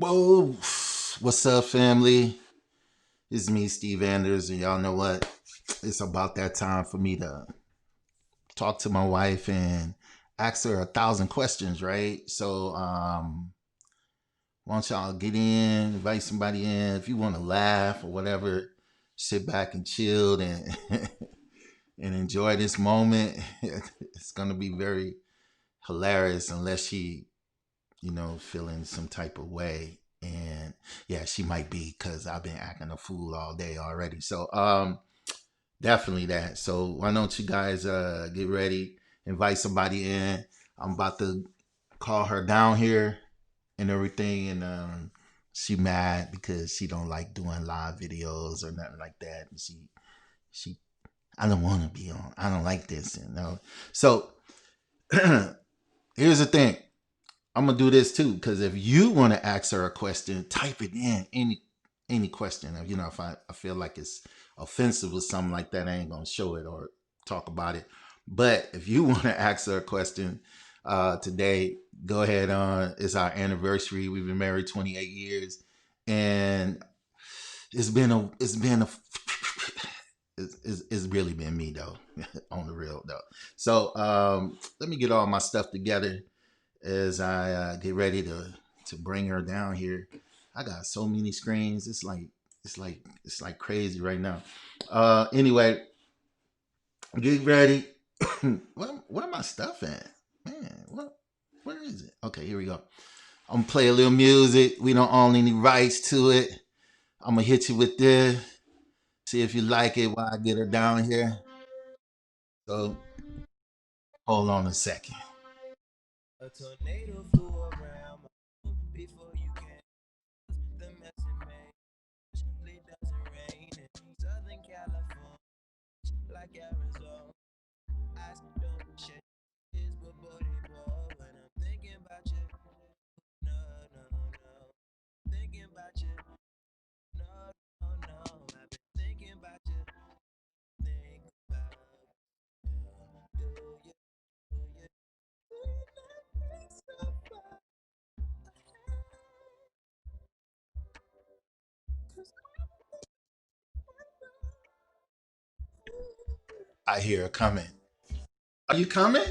Whoa, what's up, family? It's me, Steve Anders, and y'all know what? It's about that time for me to talk to my wife and ask her 1,000 questions, right? So, why don't y'all get in, invite somebody in? If you want to laugh or whatever, sit back and chill and and enjoy this moment. It's gonna be very hilarious unless she feeling some type of way. And yeah, she might be because I've been acting a fool all day already. So definitely that. So why don't you guys get ready, invite somebody in. I'm about to call her down here and everything, and she mad because she don't like doing live videos or nothing like that. And she I don't want to be on. I don't like this. So here's the thing. I'm gonna do this too because if you want to ask her a question, type it in any question. If I feel like it's offensive or something like that, I ain't gonna show it or talk about it. But if you want to ask her a question today, go ahead on. It's our anniversary. We've been married 28 years, and it's been a it's really been me though, on the real though. So let me get all my stuff together as I get ready to bring her down here. I got so many screens. It's like crazy right now. Anyway, get ready. Where my stuff at? Man, where is it? Okay, here we go. I'm gonna play a little music. We don't own any rights to it. I'm gonna hit you with this. See if you like it while I get her down here. So hold on a second. A tornado flew around my room before you came. The mess it made. It doesn't rain in Southern California like Arizona. I don't shit is but body blow when I'm thinking about you. No, no, no. Thinking about you. No, no, no. I've been thinking about you. Think about you. Do you, do you? I hear her coming. Are you coming?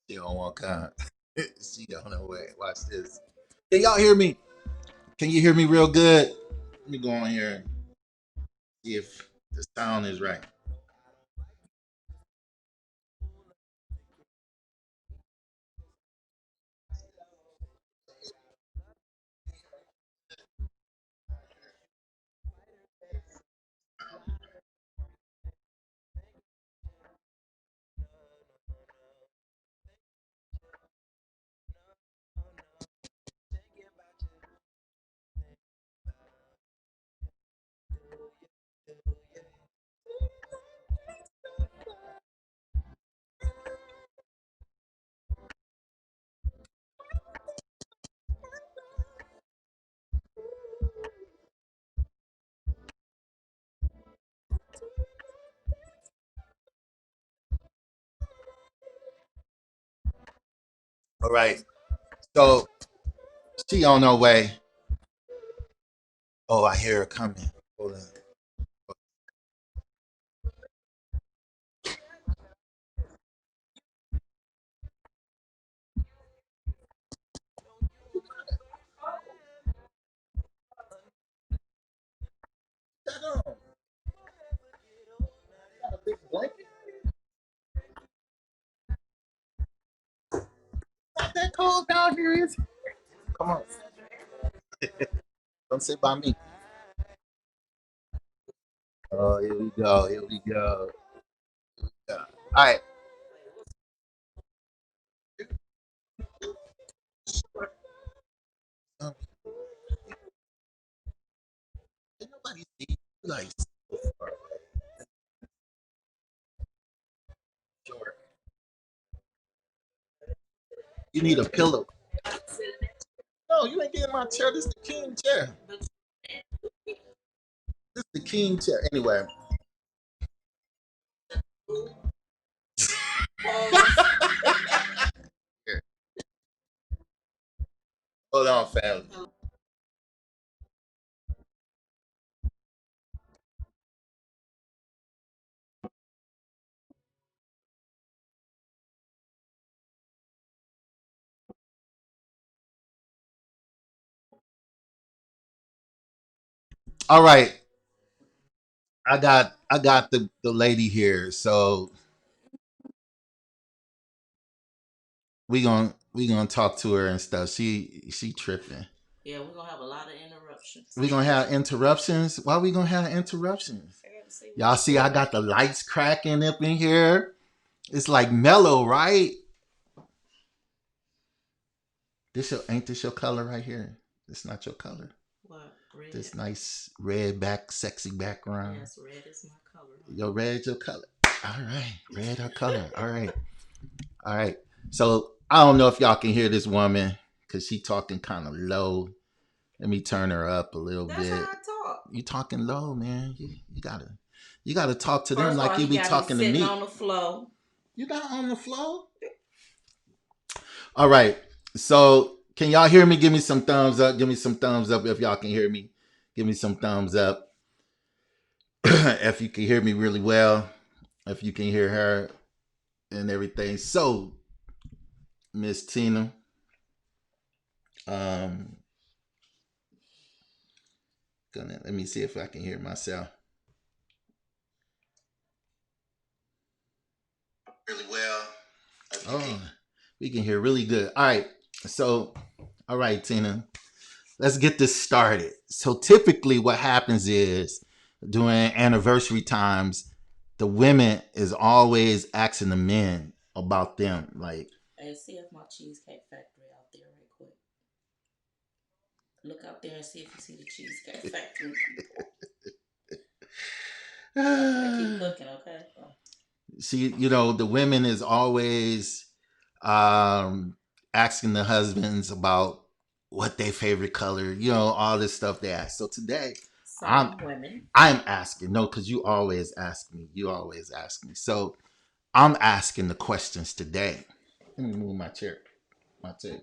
She don't want to come. She don't know where. Watch this. Can y'all hear me? Can you hear me real good? Let me go on here and see if the sound is right. All right. So she on her way. Oh, I hear her coming. Hold on. Shut up. Got a big blanket. Not that cold down here, is it? Come on. Don't sit by me. Oh, here we go. Here we go. Yeah. All right. Um, Ain't nobody see you like so far away. Sure. You need a pillow. No, you ain't getting my chair. This is the king chair. This is the king chair. Anyway. Hold on, fam. All right, I got the lady here, so we gonna talk to her and stuff. She tripping. Yeah, we're gonna have a lot of interruptions. We gonna have interruptions. Why we gonna have interruptions? Y'all see, I got the lights cracking up in here. It's like mellow, right? This your ain't this your color right here? It's not your color. What? Red? This nice red back, sexy background. Yes, red is my color. Your red, your color. All right, red our color. All right, all right. So I don't know if y'all can hear this woman because she talking kind of low. Let me turn her up a little That's bit. how I talk. You talking low, man. You gotta talk to them First of like all, you he be got me talking to sitting me. on the floor. You not on the floor? All right. So can y'all hear me? Give me some thumbs up. Give me some thumbs up if y'all can hear me. Give me some thumbs up. If you can hear me really well. If you can hear her and everything. So, Miss Tina, um, let me see if I can hear myself. Really well. Oh, we can hear really good. All right. So, all right, Tina. Let's get this started. So typically what happens is during anniversary times, the women is always asking the men about them. Like, Hey, see if my Cheesecake Factory out there right quick. Look out there and see if you see the Cheesecake Factory people. Okay, keep looking, okay? she, the women is always asking the husbands about what their favorite color, all this stuff they ask. So today, Some women. I'm asking, no, because you always ask me. You always ask me. So I'm asking the questions today. Let me move my chair. My chair.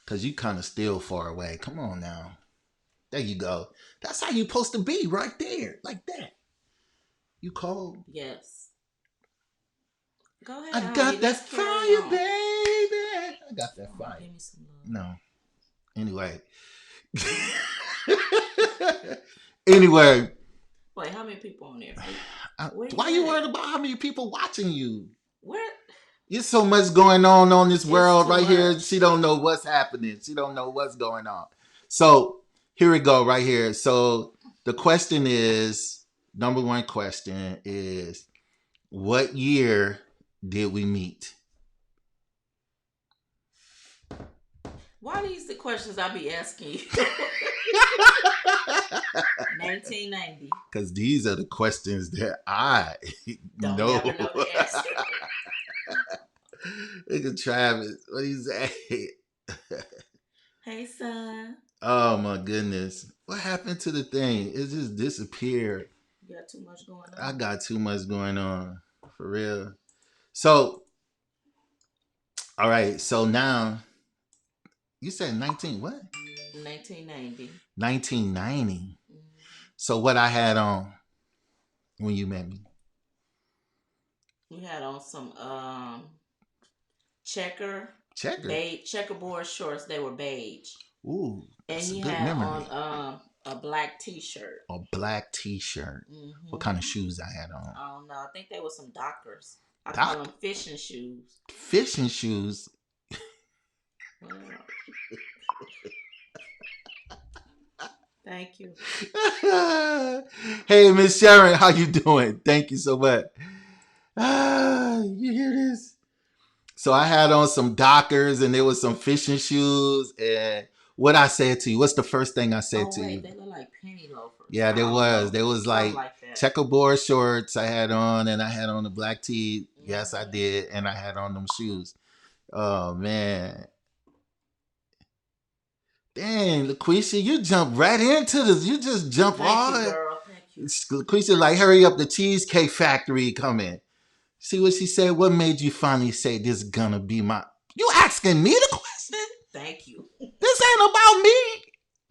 Because you kind of still far away. Come on now. There you go. That's how you supposed to be right there. Like that. You cold? Yes. Go ahead. I got that fire, on. baby. I got that fire. Give me some love. No. Anyway. Anyway. Wait, how many people on there? Why you worried about how many people watching you? Where? There's so much going on this world right here. She don't know what's happening. She don't know what's going on. So here we go right here. So the question is, number one question is, what year did we meet? Why are these the questions I be asking you? 1990. Because these are the questions that I don't know. Never know the answer. Look at Travis. What do you say? Hey, son. Oh my goodness. What happened to the thing? It just disappeared. You got too much going on. I got too much going on. For real. So, all right. So now, you said 19 what? 1990. 1990. Mm-hmm. So what I had on when you met me? You had on some checkerboard shorts. They were beige. Ooh, that's and you had memory. On a black T-shirt. A black T-shirt. Mm-hmm. What kind of shoes I had on? I don't know. I think they were some Dockers. I call them fishing shoes. Fishing shoes. Thank you. Hey, Miss Sharon, how you doing? Thank you so much. You hear this? So I had on some Dockers and there was some fishing shoes. And what I said to you, what's the first thing I said to you? They look like penny loafers. Yeah, there was. There was like checkerboard shorts I had on, and I had on the black tee. Mm-hmm. Yes, I did. And I had on them shoes. Oh, man. Dang, LaQuisha, you jump right into this. You just jump on. Thank you, girl. Thank you. LaQuisha, like, hurry up, the Cheesecake Factory coming. See what she said? What made you finally say this is gonna be my... You asking me the question? Thank you. This ain't about me.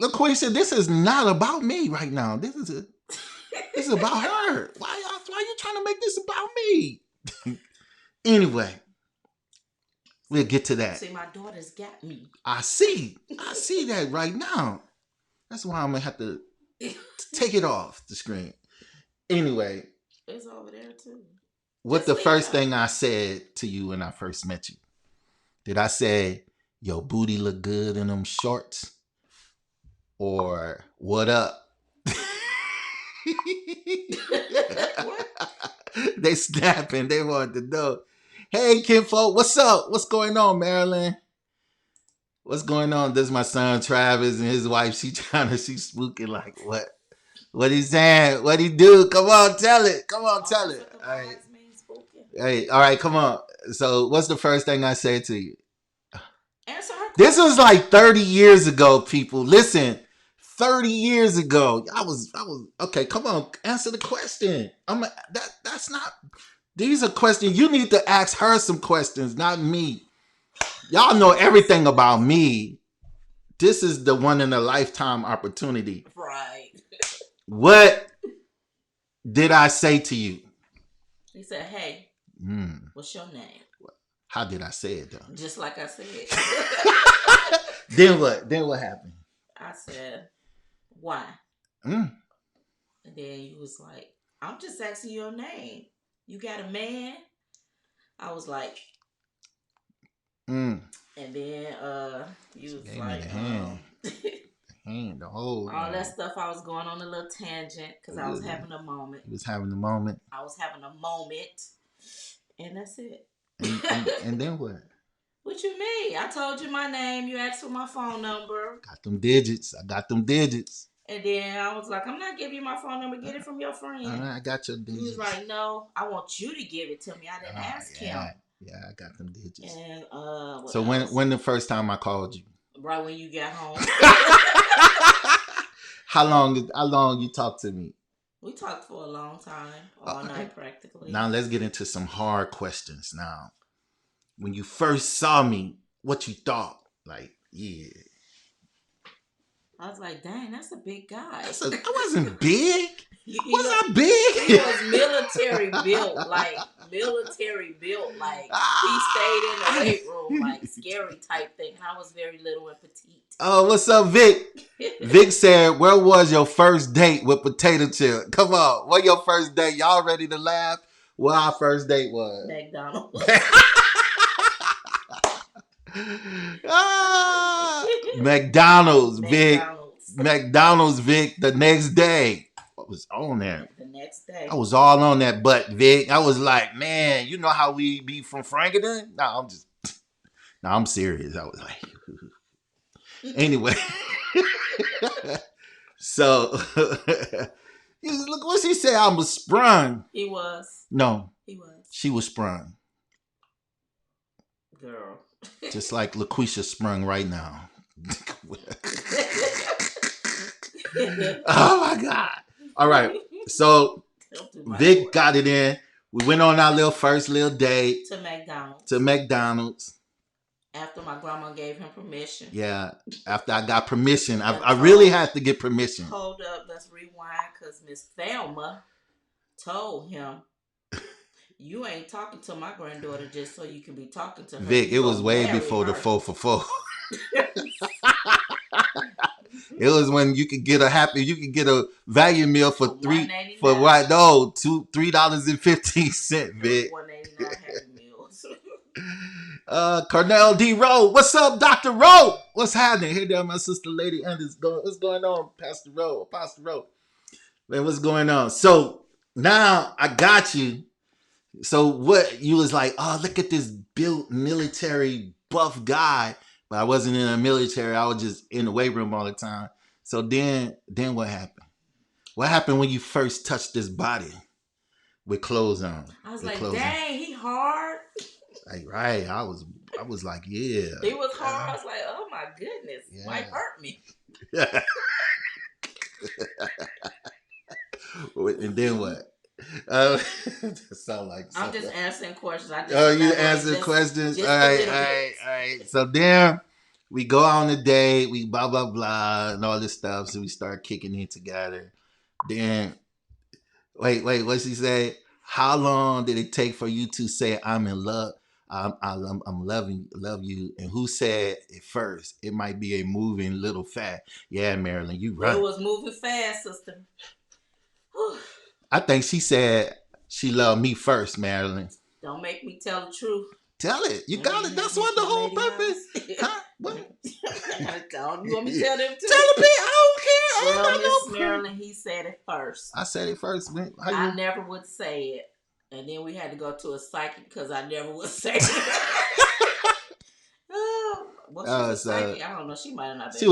LaQuisha, this is not about me right now. This is about her. Why you trying to make this about me? Anyway, we'll get to that. See, my daughter's got me. I see that right now. That's why I'm gonna have to take it off the screen. Anyway, It's over there too. what Just the leave first it. thing I said to you when I first met you? Did I say your booty look good in them shorts? Or what up? What? They snapping. They want to know. Hey, kinfolk, what's up? What's going on, Marilyn? What's going on? This is my son Travis and his wife. She's spooking like what? What he saying? What he do? Come on, tell it. Come on, tell it. All right. Hey, all right, come on. So, what's the first thing I say to you? Answer her. This was like 30 years ago, people. Listen, 30 years ago. I was okay, come on, answer the question. That's not these are questions. You need to ask her some questions, not me. Y'all know everything about me. This is the one in a lifetime opportunity. Right. What did I say to you? He said, "Hey, what's your name?" How did I say it though? Just like I said. Then what? Then what happened? I said, "Why?" Mm. And then you was like, "I'm just asking your name. You got a man?" I was like, Mm. and then you was Gave me like, the hand. The whole all that stuff. I was going on a little tangent because I was having a moment. He was having a moment. I was having a moment, and that's it. And then what? What you mean? I told you my name. You asked for my phone number. Got them digits. I got them digits. And then I was like, I'm not giving you my phone number. Get it from your friend. I got your digits. He was like, no, I want you to give it to me. I didn't ask him. Yeah, I got them digits. And so when the first time I called you? Right when you got home. How long you talked to me? We talked for a long time, all night practically. Now let's get into some hard questions. Now, when you first saw me, what you thought? Like, yeah. I was like, dang, that's a big guy. I wasn't big. Was I He big? was military built, like he stayed in the weight room, like scary type thing. And I was very little and petite. Oh, what's up, Vic? Vic said, where was your first date with Potato Chip? Come on, what your first date? Y'all ready to laugh? What our first date was? McDonald's. McDonald's, Vic. McDonald's, Vic. The next day, I was on that. The next day, I was all on that butt, Vic. I was like, man, you know how we be from Frankenton? No, I'm serious. I was like, anyway. So, look what she said. I was sprung. He was. No, he was. She was sprung. Girl. Just like LaQuisha sprung right now. Oh my God. All right. So Vic got it in. We went on our first date. To McDonald's. After my grandma gave him permission. Yeah. After I got permission. I really had to get permission. Hold up. Let's rewind because Miss Thelma told him, you ain't talking to my granddaughter just so you can be talking to her. Vic, it was way before the 4 for 4. It was when you could get a value meal for $3.15, Vic. $1.89 Happy Meals. Cornell D. Rowe. What's up, Dr. Rowe? What's happening? Hey there, my sister Lady Anders. What's going on, Pastor Rowe? Apostle Rowe. Man, what's going on? So now I got you. So what you was like, oh, look at this built military buff guy. But I wasn't in the military. I was just in the weight room all the time. So then what happened? What happened when you first touched this body with clothes on? I was like, dang, he hard. Like, right. I was like, yeah. He was hard. I was like, oh my goodness. Yeah. Might hurt me. And then what? Sound like I'm just answering questions. You answering questions? All right. So then We go on a date, we blah blah blah and all this stuff. So we start kicking it together. Then wait, what's he say? How long did it take for you to say I'm in love? I'm loving love you. And who said it first? It might be a moving little fat. Yeah, Marilyn, you It right. was moving fast, sister. Whew. I think she said she loved me first, Marilyn. Don't make me tell the truth. Tell it. You got it. That's what the whole purpose. Huh? What? You want me to tell them too? Tell the people. I don't care. I Well, ain't got Miss no Marilyn, he said it first. I said it first, man. How you? I never would say it. And then we had to go to a psychic because I never would say it. Well, she was a psychic. I don't know. She might have not been. She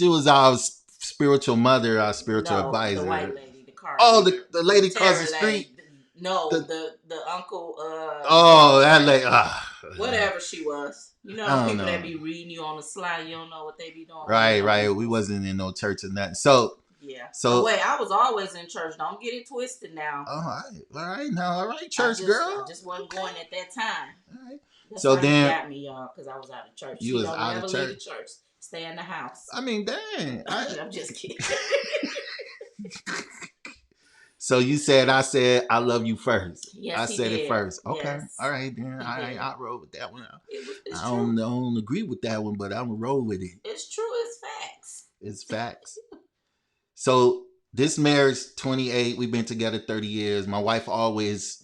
was our spiritual mother, our spiritual advisor. The white lady, the car. Oh, the lady across the street. No, the uncle. Oh, that lady. Whatever she was. You know, people that be reading you on the slide, you don't know what they be doing. Right. We wasn't in no church or nothing. So yeah. So wait, I was always in church. Don't get it twisted now. All right, church girl. I just wasn't going at that time. All right. That's so why then he got me, y'all, because I was out of church. You was out of church. Leave the church. Stay in the house. I mean, dang. I'm just kidding. So you said I said I love you first. Yes, I said did. It first. Okay. Yes. All right, then. I roll with that one. It's I true. don't agree with that one, but I'm gonna roll with it. It's true. It's facts. It's facts. So this marriage, 28. We've been together 30 years. My wife always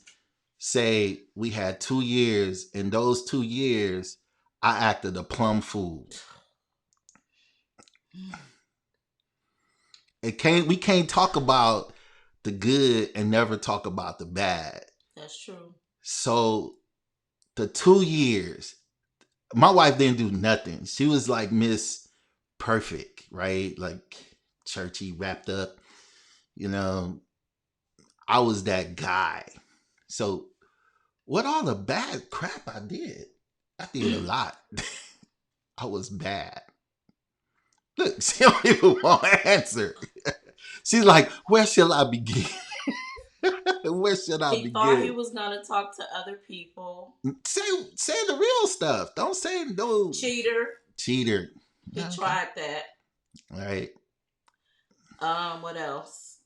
say we had 2 years. In those 2 years, I acted a plum fool. We can't talk about the good and never talk about the bad. That's true. So the 2 years, my wife didn't do nothing. She was like Miss Perfect, right? Like churchy, wrapped up. You know, I was that guy. So what all the bad crap I did a lot. I was bad. Look, she don't even want to answer. She's like, where shall I begin? Where should I begin? He thought he was going to talk to other people. Say the real stuff. Don't say no. Cheater. He tried that. All right. What else?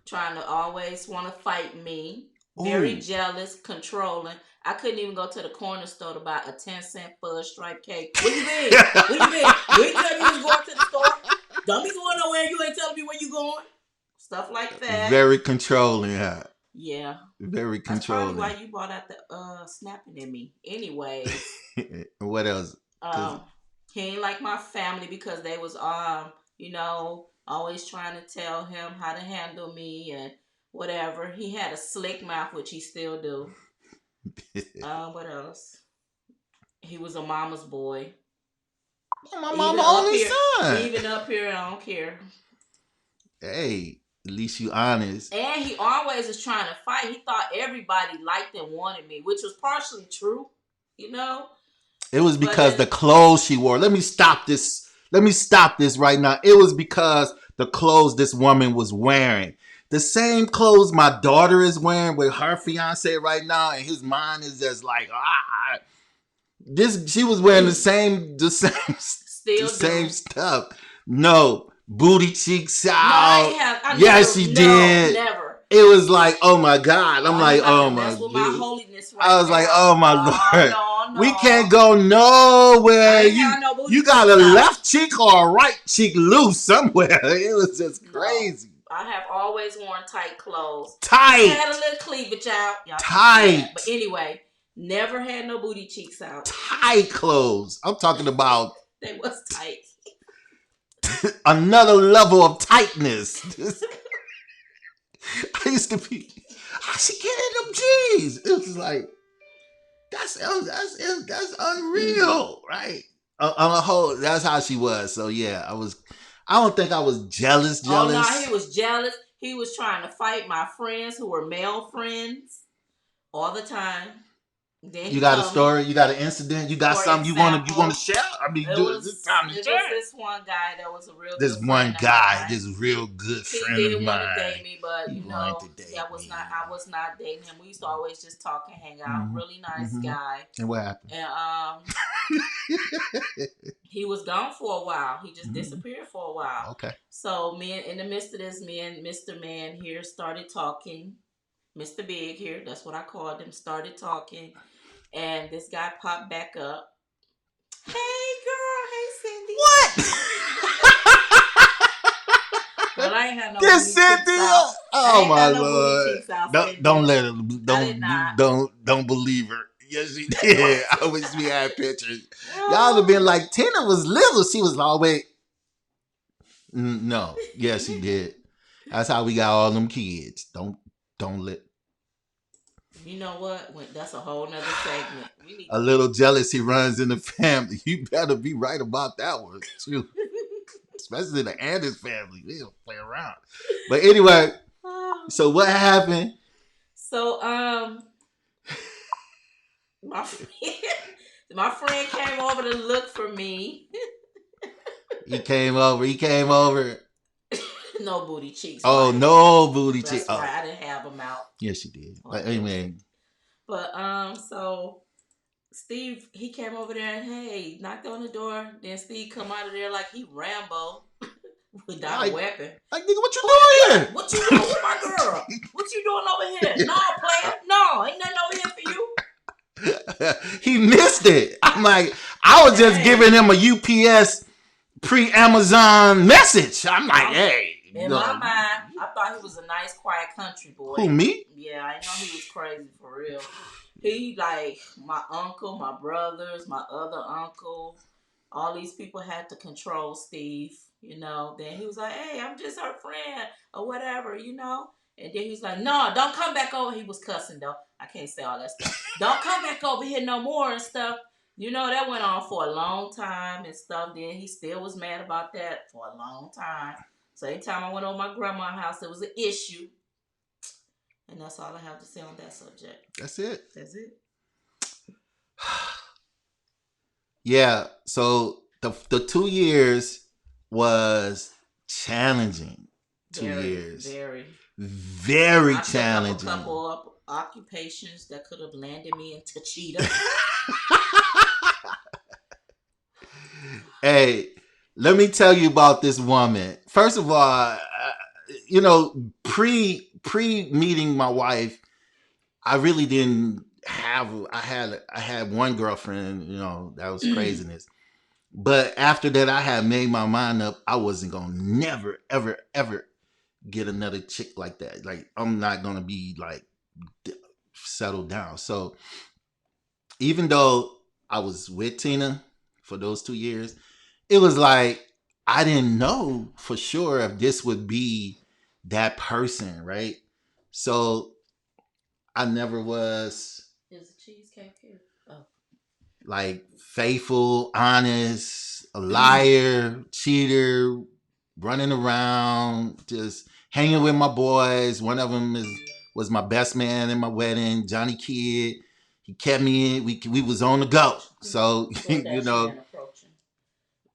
Trying to always want to fight me. Very jealous, controlling. I couldn't even go to the corner store to buy a 10-cent fudge stripe cake. Where you been? You ain't telling me you was going to the store? Don't be going nowhere. You ain't telling me where you going. Stuff like that. Very controlling, huh? Yeah. Very controlling. That's probably why you brought out the snapping at me. Anyway. What else? He ain't like my family because they was always trying to tell him how to handle me and whatever. He had a slick mouth, which he still do. What else? He was a mama's boy. My mama only son. Even up here, I don't care. Hey, at least you honest. And he always was trying to fight. He thought everybody liked and wanted me, which was partially true. You know? It was because the clothes she wore. Let me stop this right now. It was because the clothes this woman was wearing. The same clothes my daughter is wearing with her fiance right now, and his mind is just like, she was wearing the same stuff. No, booty cheeks out. Yes, she did. Never. It was like, oh my God. I'm like, oh my God. My holiness right I was like, oh my Lord. No. We can't go nowhere. You got a left cheek or a right cheek loose somewhere. It was just crazy. I have always worn tight clothes. Tight. I had a little cleavage out. Tight. But anyway, never had no booty cheeks out. Tight clothes. I'm talking about. They was tight. Another level of tightness. I used to be. How she getting them G's? It was like that's unreal, right? On a whole, that's how she was. So yeah, I don't think I was jealous. Oh no, he was jealous. He was trying to fight my friends who were male friends all the time. Then you got a story? You got an incident? You got something you want to share? I mean, this time to share. It was this one guy that was a real good this one guy, this real good friend of mine. He didn't want to date me, but I was not dating him. We used to always just talk and hang out. Really nice guy. And what happened? And He was gone for a while. He just disappeared for a while. Okay. So in the midst of this, me and Mr. Man here started talking. Mr. Big here, that's what I called him, started talking. And this guy popped back up. Hey girl, hey Cindy. What? Well, I ain't had no This Cynthia. Oh my Lord! Don't let her. Don't believe her. Yes, she did. I wish we had pictures. Y'all have been like Tina was little. She was always. No. Yes, she did. That's how we got all them kids. Don't let. You know what? That's a whole nother segment. A little jealousy runs in the family. You better be right about that one too. Especially the Anders family. They don't play around. But anyway, so what happened? So my friend came over to look for me. He came over. No booty cheeks. Oh, right? No booty cheeks. That's right. I didn't have them out. Yes, you did. But anyway. But so Steve, he came over there and hey, knocked on the door. Then Steve come out of there like he Rambo without a weapon. Like, nigga, what you doing here? What you doing with my girl? What you doing over here? No, player. No, ain't nothing over here for you. He missed it. I'm like, I was just giving him a UPS pre-Amazon message. I'm like, hey. In my mind, I thought he was a nice, quiet country boy. Who, me? Yeah, I know he was crazy for real. He like my uncle, my brothers, my other uncle. All these people had to control Steve, you know. Then he was like, hey, I'm just her friend or whatever, you know. And then he was like, no, don't come back over. He was cussing though. I can't say all that stuff. Don't come back over here no more and stuff. You know, that went on for a long time and stuff. Then he still was mad about that for a long time. So anytime I went over my grandma's house, there was an issue. And that's all I have to say on that subject. That's it. That's it. Yeah. So the 2 years was challenging. 2 years. Very challenging. I took up a couple of occupations that could have landed me into Cheetah. Hey, let me tell you about this woman. First of all, you know, pre meeting my wife, I really didn't have. I had one girlfriend. You know, that was craziness. But after that, I had made my mind up. I wasn't gonna never, ever, ever get another chick like that. Like, I'm not gonna be like settled down. So even though I was with Tina for those 2 years, it was like I didn't know for sure if this would be that person, right? So I never was. Is the cheesecake here? Oh. Like faithful, honest, a liar, cheater, running around, just hanging with my boys. One of them was my best man in my wedding, Johnny Kidd. He kept me in. We was on the go. So, you know.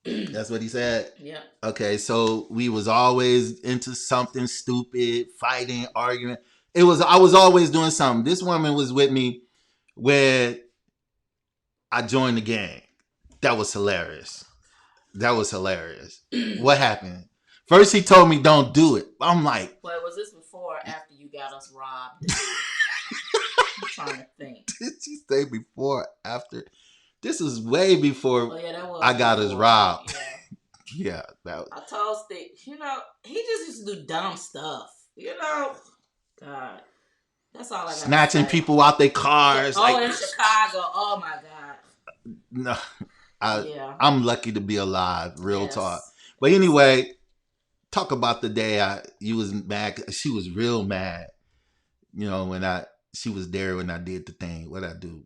That's what he said? Yeah. Okay, so we was always into something stupid, fighting, arguing. I was always doing something. This woman was with me when I joined the gang. That was hilarious. What happened? First he told me don't do it. I'm like, well, was this before or after you got us robbed? I'm trying to think. Did she say before, after? This was way before I got us robbed. Yeah. I told Steve, you know, he just used to do dumb stuff. You know, God, that's all I got. Snatching people out their cars. In Chicago. Oh my God. No, I'm lucky to be alive. Real talk. But anyway, talk about the day you was mad. She was real mad. You know, she was there when I did the thing. What'd I do?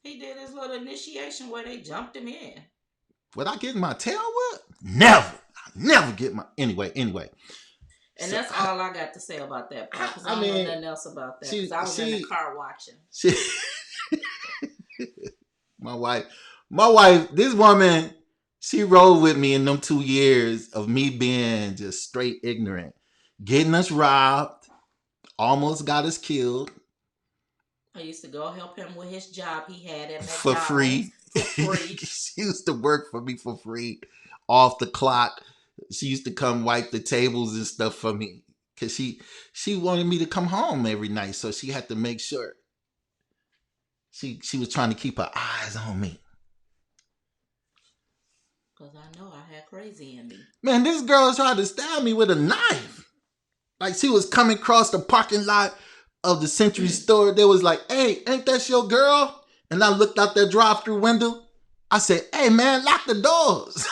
He did his little initiation where they jumped him in. Would I get my tail whipped? Never. I never get my... Anyway. And that's all I got to say about that part. Because I don't know nothing else about that. Because I was in the car watching. My wife, this woman, she rode with me in them 2 years of me being just straight ignorant. Getting us robbed. Almost got us killed. I used to go help him with his job he had at for McDonald's free. for free. She used to work for me for free, off the clock. She used to come wipe the tables and stuff for me because she wanted me to come home every night, so she had to make sure. She was trying to keep her eyes on me. Because I know I had crazy in me. Man, this girl tried to stab me with a knife. Like she was coming across the parking lot of the Century store. They was like, "Hey, ain't that your girl?" And I looked out that drive-through window. I said, "Hey, man, lock the doors."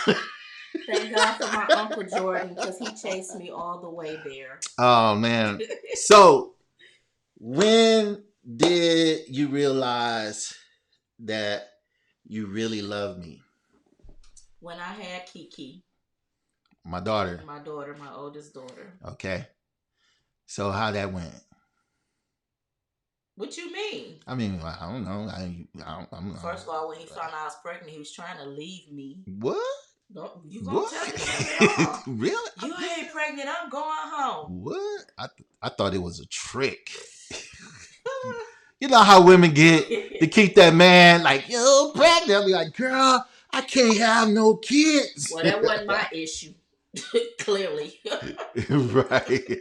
Thank God for my Uncle Jordan because he chased me all the way there. Oh man. So when did you realize that you really love me? When I had Kiki. My daughter. My daughter, my oldest daughter. Okay. So how that went? What you mean? I mean, I don't know. I don't know. First of all, when he found out I was pregnant, he was trying to leave me. What? You gonna tell me? Really? You ain't pregnant. I'm going home. What? I thought it was a trick. You know how women get to keep that man like, "Yo, pregnant." I'll be like, "Girl, I can't have no kids." Well, that wasn't my issue. Clearly. Right.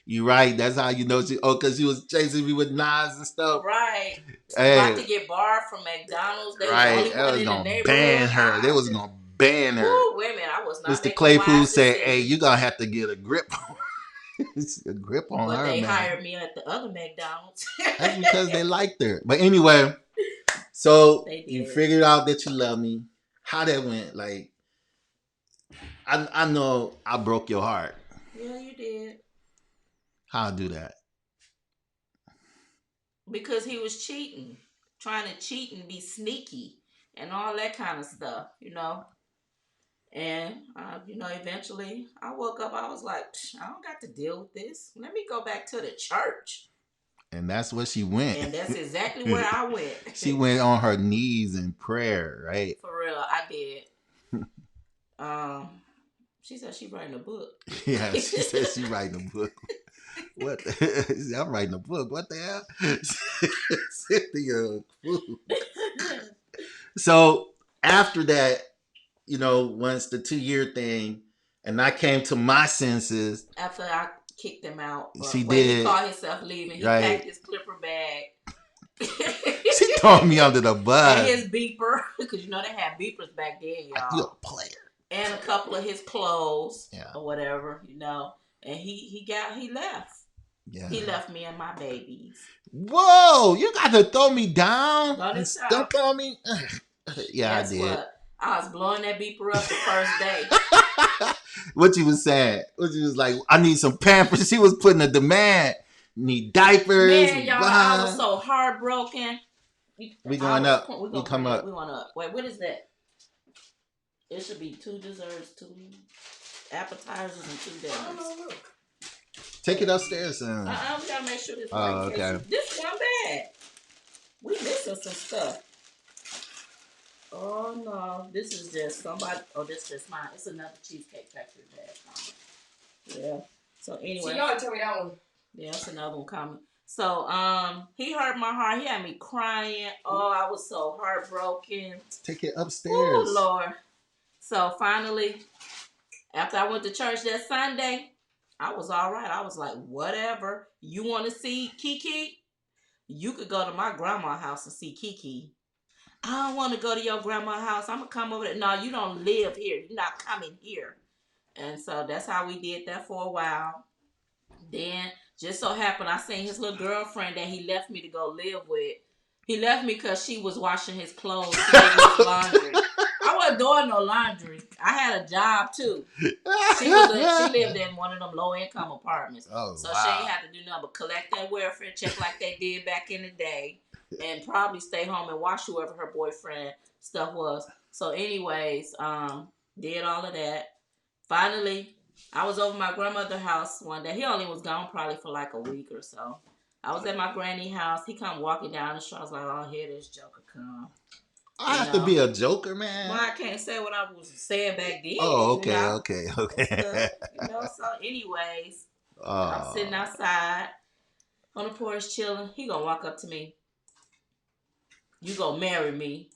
You right. That's how you know she. Oh, because she was chasing me with knives and stuff. Right. Hey. About to get barred from McDonald's. They Right. They was gonna ban her. They was gonna ban her. Woo, women, I was not. Mr. Claypool said, "Hey, you gonna have to get a grip on." A grip on but her, they man. hired me at the other McDonald's. That's because they liked her. But anyway, so you figured out that you love me. How that went? Like, I know I broke your heart. Yeah, you did. How I do that? Because he was cheating, trying to cheat and be sneaky and all that kind of stuff, you know. And, eventually I woke up, I was like, I don't got to deal with this. Let me go back to the church. And that's where she went. And that's exactly where I went. She went on her knees in prayer, right? For real, I did. She said she writing a book. Yeah, she said she writing a book. What? I'm writing a book. What the hell? Cynthia. So after that, once the 2-year thing, and I came to my senses. After I kicked him out. She did. He called himself leaving. He packed his clipper bag. She threw me under the bus. And his beeper. Because they had beepers back then, y'all. You're a player. And a couple of his clothes. Yeah. Or whatever, And he left. Yeah. He left me and my babies. Whoa! You got to throw me down. Don't call me. Yeah, guess I did. What? I was blowing that beeper up the first day. What you was saying? What you was like? I need some Pampers. She was putting a demand. Need diapers. Man, y'all, I was so heartbroken. We going up. We come up. We going up. Wait, what is that? It should be 2 desserts, 2 appetizers, and 2 dinners. I don't know. Look. Take it upstairs. We gotta make sure this. Okay. This one bag. We missing some stuff. Oh no, this is just somebody. Oh, this is just mine. It's another Cheesecake Factory bag. Yeah. So anyway. So y'all tell me that one. Yeah, that's another one coming. So he hurt my heart. He had me crying. Oh, I was so heartbroken. Take it upstairs. Oh Lord. So finally, after I went to church that Sunday, I was all right. I was like, whatever. You want to see Kiki? You could go to my grandma's house and see Kiki. I don't want to go to your grandma's house. I'm going to come over there. No, you don't live here. You're not coming here. And so that's how we did that for a while. Then, just so happened, I seen his little girlfriend that he left me to go live with. He left me because she was washing his clothes. She did his laundry. I wasn't doing no laundry. I had a job too. She lived in one of them low income apartments. Oh, so she ain't had to do nothing but collect that welfare check like they did back in the day. And probably stay home and watch whoever her boyfriend stuff was. So anyways, did all of that. Finally, I was over my grandmother's house one day. He only was gone probably for like a week or so. I was at my granny's house. He come walking down the street. I was like, oh, here this joker come. I have to be a joker, man. Well, I can't say what I was saying back then. Oh, okay, okay. So anyways, I'm sitting outside. on the porch chilling. He gonna walk up to me. You gonna marry me,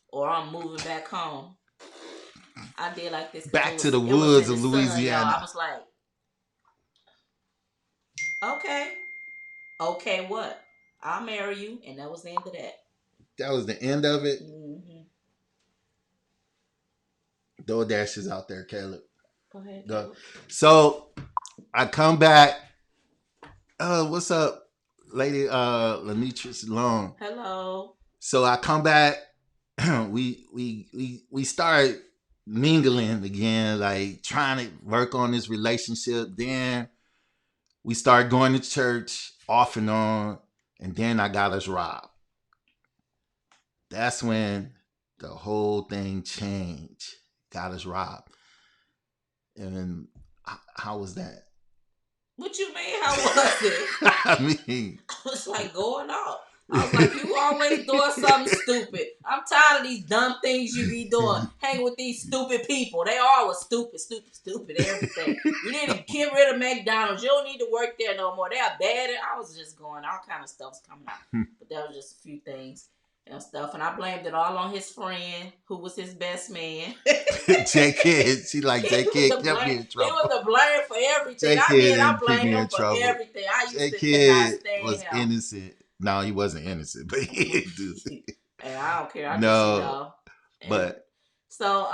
or I'm moving back home. I did like this. Back to the woods of Louisiana. Y'all. I was like, okay, what? I'll marry you, and that was the end of that. That was the end of it. Mm-hmm. DoorDash is out there, Caleb. Go ahead. Go. So I come back. What's up, lady? Lenitris Long. Hello. So I come back. we start mingling again, like trying to work on this relationship. Then we start going to church off and on, and then I got us robbed. That's when the whole thing changed. Got us robbed. And how was that? What you mean? How was it? I mean, I was like going off. I was like, you always doing something stupid. I'm tired of these dumb things you be doing. Hanging with these stupid people. They always stupid, everything. You need to get rid of McDonald's. You don't need to work there no more. They are bad. I was just going, all kind of stuff's coming out. But that was just a few things and stuff. And I blamed it all on his friend, who was his best man. J-Kid. She like J-Kid kept me in trouble. He was the blame for everything. I blamed him for everything. I used J-Kid was innocent. No, he wasn't innocent, but he didn't do it. And I don't care. But so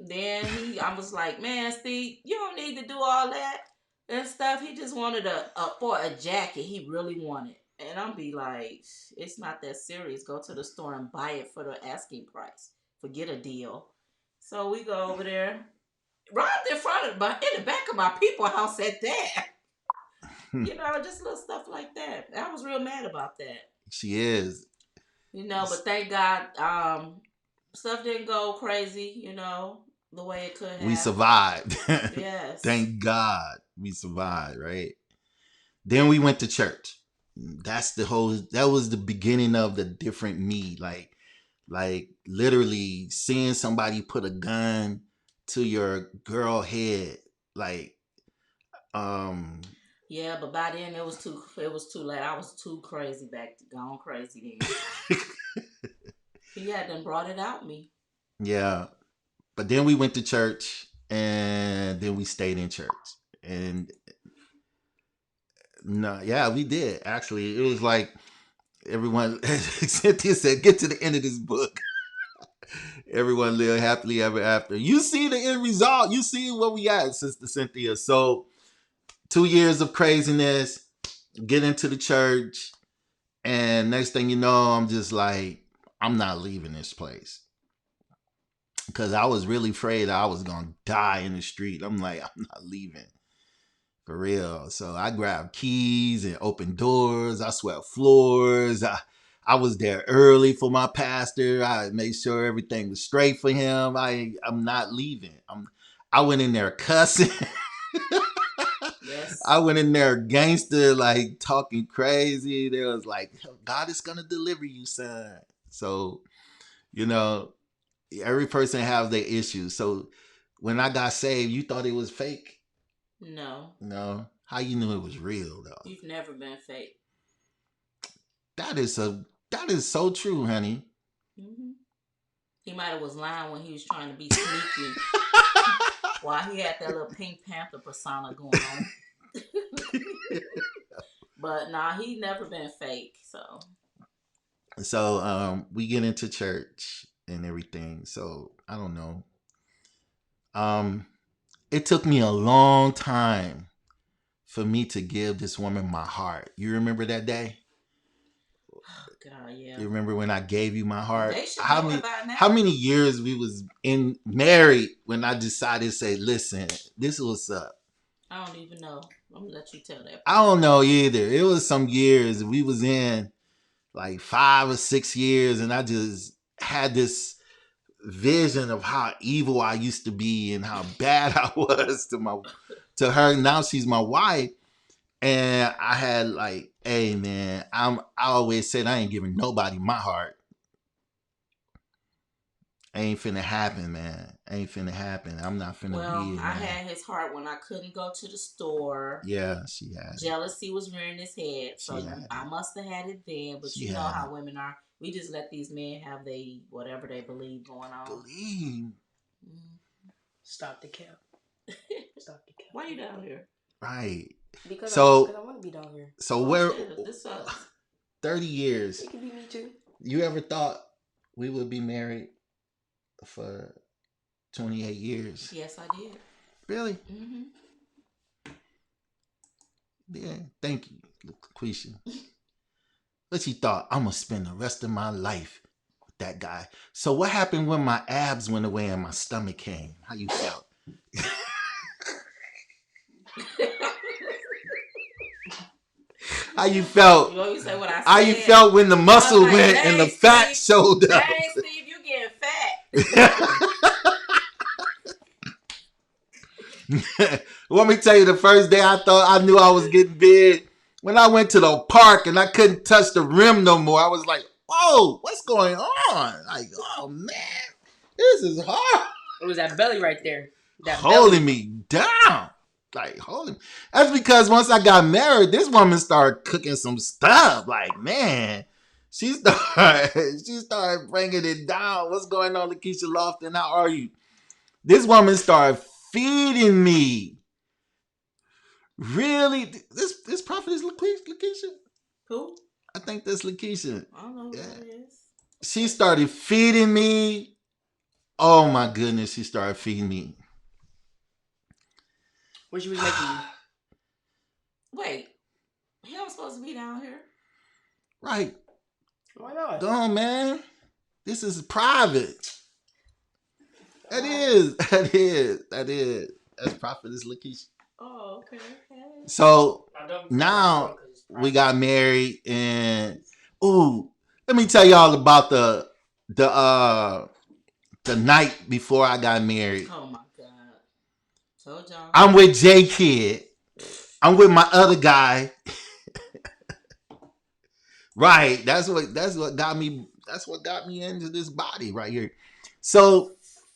then I was like, man, Steve, you don't need to do all that and stuff. He just wanted for a jacket. He really wanted, and I'm be like, it's not that serious. Go to the store and buy it for the asking price. Forget a deal. So we go over there, right in the back of my people's house at that. Just little stuff like that. I was real mad about that. She is. But thank God, stuff didn't go crazy, the way it could have. We survived. Yes. Thank God we survived, right? Then we went to church. That was the beginning of the different me. Like literally seeing somebody put a gun to your girl head. Yeah, but by then it was too late. I was too crazy gone crazy then. He hadn't brought it out me. Yeah. But then we went to church and then we stayed in church. And no, yeah, we did. Actually, it was like everyone Cynthia said, get to the end of this book. Everyone live happily ever after. You see the end result. You see where we at, Sister Cynthia. So 2 years of craziness, get into the church, and next thing you know, I'm just like, I'm not leaving this place. Because I was really afraid I was going to die in the street. I'm like, I'm not leaving. For real. So I grabbed keys and opened doors. I swept floors. I was there early for my pastor. I made sure everything was straight for him. I'm not leaving. I went in there cussing. Yes. I went in there gangster, like talking crazy. They was like, God is going to deliver you, son. So, every person has their issues. So when I got saved, you thought it was fake? No. How you knew it was real, though? You've never been fake. That is so true, honey. Mm-hmm. He might have was lying when he was trying to be sneaky. While he had that little Pink Panther persona going on. But nah, he never been fake. So we get into church and everything. So I don't know. It took me a long time for me to give this woman my heart. You remember that day? God, yeah. You remember when I gave you my heart? They should know about now. How many years we was married when I decided to say, listen, this is what's up. I don't even know. I'm gonna let you tell that. I don't know either. It was some years. We was in like 5 or 6 years, and I just had this vision of how evil I used to be and how bad I was to her. Now she's my wife. And I had like, hey man, I always said I ain't giving nobody my heart. Ain't finna happen, man. Ain't finna happen. I'm not finna be it, I man. had his heart when I couldn't go to the store. Yeah, she had it. Jealousy was rearing his head, so I must have had it then. But you know how women are. We just let these men have whatever they believe going on. Stop the cap. Stop the cap. Why you down here? Right. Because I want to be down here. So this sucks. 30 years. It could be me too. You ever thought we would be married for 28 years? Yes, I did. Really? Mm-hmm. Yeah. Thank you, Quisha. But you thought, I'm going to spend the rest of my life with that guy. So what happened when my abs went away and my stomach came? How you felt? How you felt? You always say what I said. How you felt when the muscle went and the fat showed up? Dang, Steve, you getting fat. Let me tell you, the first day I thought I knew I was getting big. When I went to the park and I couldn't touch the rim no more, I was like, "Whoa, what's going on?" Like, oh man, this is hard. It was that belly right there. That holding me down. Like, holding me. That's because once I got married, this woman started cooking some stuff. Like, man, she started bringing it down. What's going on, Lakeisha Lofton? How are you? This woman started feeding me. Really? This prophet is Lakeisha? Who? I think that's Lakeisha. I don't know who that is. She started feeding me. Oh my goodness, she started feeding me. What she was making you? Wait, he was supposed to be down here. Right. Why not? Go on, man. This is private. That is. That's prophetess Lakeisha. Oh, okay. So now we got married, and let me tell y'all about the night before I got married. Oh my God. Told y'all. I'm with J Kid. I'm with my other guy. Right. That's what got me into this body right here. So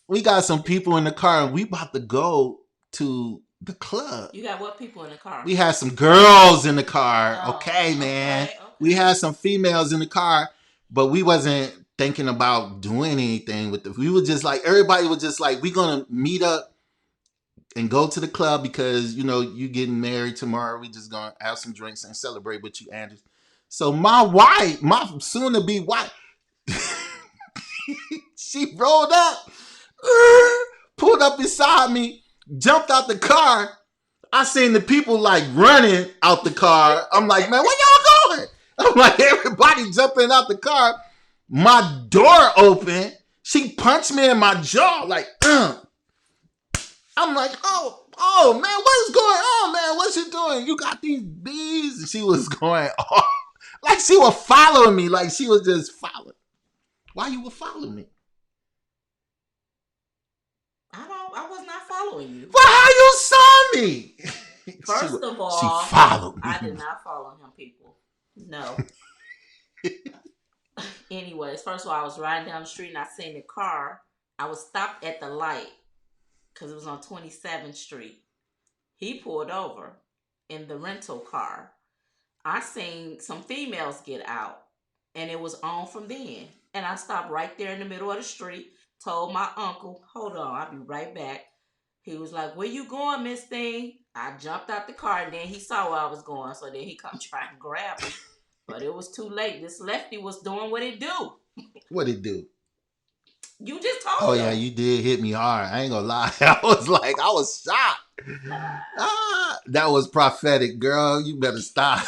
we got some people in the car and we about to go to the club. You got what people in the car? We had some girls in the car. Okay, man. Okay. We had some females in the car, but we wasn't thinking about doing anything with we were just like, everybody was just like, we're going to meet up and go to the club because, you getting married tomorrow. We just going to have some drinks and celebrate with you, Andrew. So my soon to be wife, she rolled up, pulled up beside me, jumped out the car. I seen the people like running out the car. I'm like, man, where y'all going? I'm like, everybody jumping out the car. My door open. She punched me in my jaw like, I'm like, oh man, what is going on, man? What you doing? You got these bees? And she was going off. Like she was following me. Like she was just following. Why you would follow me? I was not following you. Well, how you saw me? First of all, she followed me. I did not follow him, people. No. Anyways, first of all, I was riding down the street and I seen the car. I was stopped at the light because it was on 27th Street. He pulled over in the rental car. I seen some females get out and it was on from then. And I stopped right there in the middle of the street, told my uncle, hold on, I'll be right back. He was like, where you going, Miss Thing? I jumped out the car and then he saw where I was going. So then he come try and grab me. But it was too late. This lefty was doing what it do. What it do? You just told him. Oh, yeah, you did hit me hard. I ain't gonna lie. I was shocked. That was prophetic, girl. You better stop.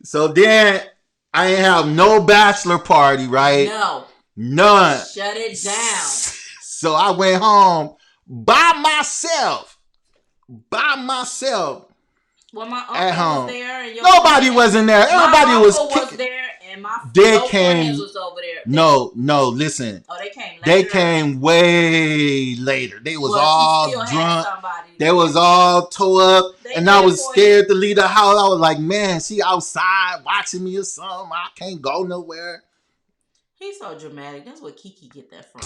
So then I ain't have no bachelor party, right? No. None. Shut it down. So I went home by myself. Well, my uncle was there. And nobody wasn't there. Everybody was there, and my friends was over there. No, listen. Oh, they came later. They came way later. They was all drunk. They was all tore up. And I was scared to leave the house. I was like, man, she outside watching me or something. I can't go nowhere. He's so dramatic. That's where Kiki get that from.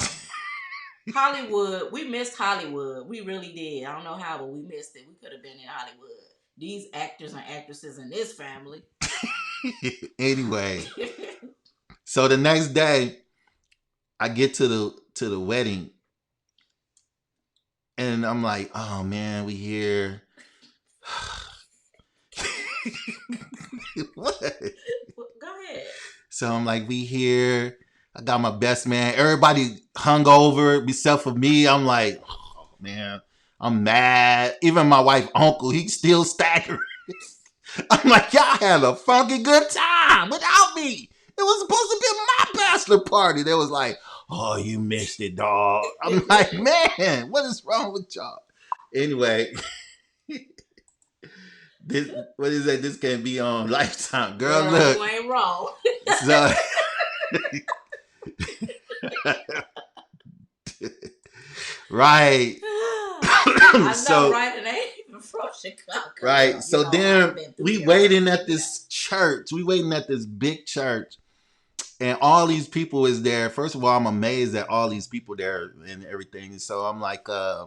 Hollywood, we missed Hollywood. We really did. I don't know how, but we missed it. We could have been in Hollywood. These actors and actresses in this family. Anyway, so the next day, I get to the wedding, and I'm like, oh man, we here. What? Go ahead. So I'm like, we here. I got my best man. Everybody hung over except for me. I'm like, oh man, I'm mad. Even my wife's uncle, he's still staggering. I'm like, y'all had a funky good time without me. It was supposed to be my bachelor party. They was like, oh, you missed it, dog. I'm like, man, what is wrong with y'all? Anyway, this what is that? This can't be on Lifetime. Girl, look. You ain't wrong. So, right. I know, So, right? And they ain't even from Chicago. right. So You know, then I've been through we Europe. waiting at this church. We waiting at this big church. And all these people is there. First of all, I'm amazed at all these people there and everything. So I'm like, I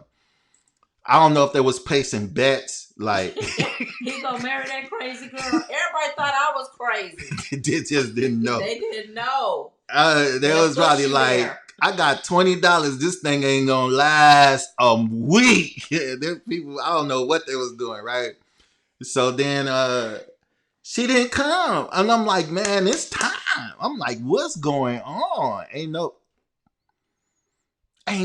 don't know if they was placing bets. Like, He gonna marry that crazy girl. Everybody thought I was crazy. they just didn't know. They didn't know. They They'll was push probably you like, there. I got $20. This thing ain't gonna last a week. Yeah, there people, I don't know what they was doing, right? So then she didn't come. And I'm like, man, it's time. I'm like, what's going on? Ain't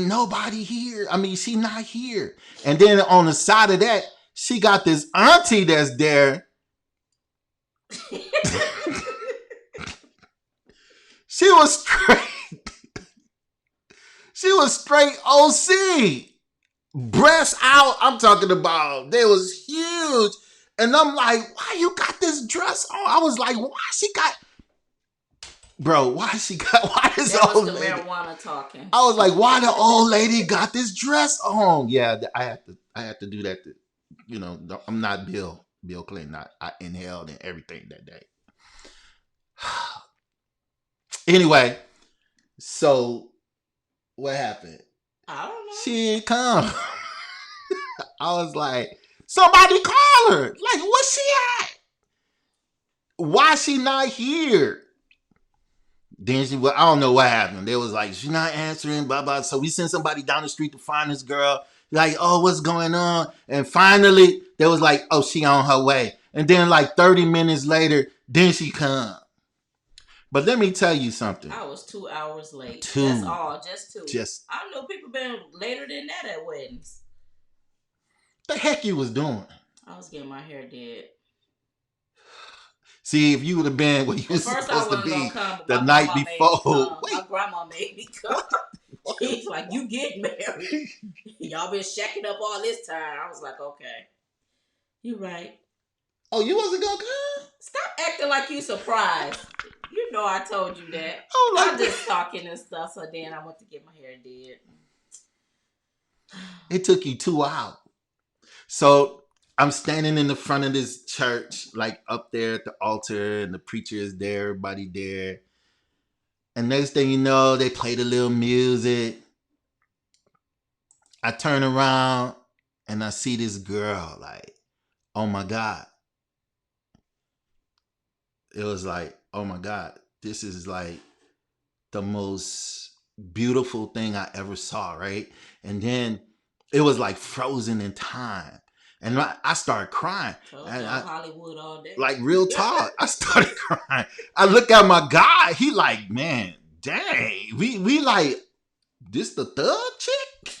nobody here. I mean, she not here. And then on the side of that, she got this auntie that's there. She was straight OC. Breasts out. I'm talking about. They was huge. And I'm like, why you got this dress on? I was like, why is That old was the lady? marijuana talking. I was like, why the old lady got this dress on? Yeah, I had to do that. I'm not Bill Clinton. I inhaled and everything that day. Anyway, so what happened? I don't know. She didn't come. I was like, somebody call her. Like, where's she at? Why she not here? Then I don't know what happened. They was like, she's not answering, blah, blah. So we sent somebody down the street to find this girl. Like, oh, what's going on? And finally, they was like, oh, she on her way. And then like 30 minutes later, then she come. But let me tell you something. I was 2 hours late. 2. That's all. Just 2. Just I know people been later than that at weddings. the heck you was doing? I was getting my hair did. See, if you would have been where you was First, supposed to I wasn't be gonna come, but the my night grandma made me before. come. Wait, My grandma made me come. He's like, you get married. Y'all been shacking up all this time. I was like, okay. You right. oh, you wasn't gonna come? Stop acting like you surprised. You know I told you that. Oh, like I'm just talking and stuff, so then I went to get my hair did. It took you 2 hours. So I'm standing in the front of this church, like up there at the altar, and the preacher is there, everybody there. And next thing you know, they played a little music. I turn around and I see this girl, like, oh my God. It was like, oh my God, this is like the most beautiful thing I ever saw, right? And then it was like frozen in time. And I started crying. Told And y'all I, Hollywood all day. like real talk, I started crying. I look at my guy, he like, man, dang, we like, this the thug chick?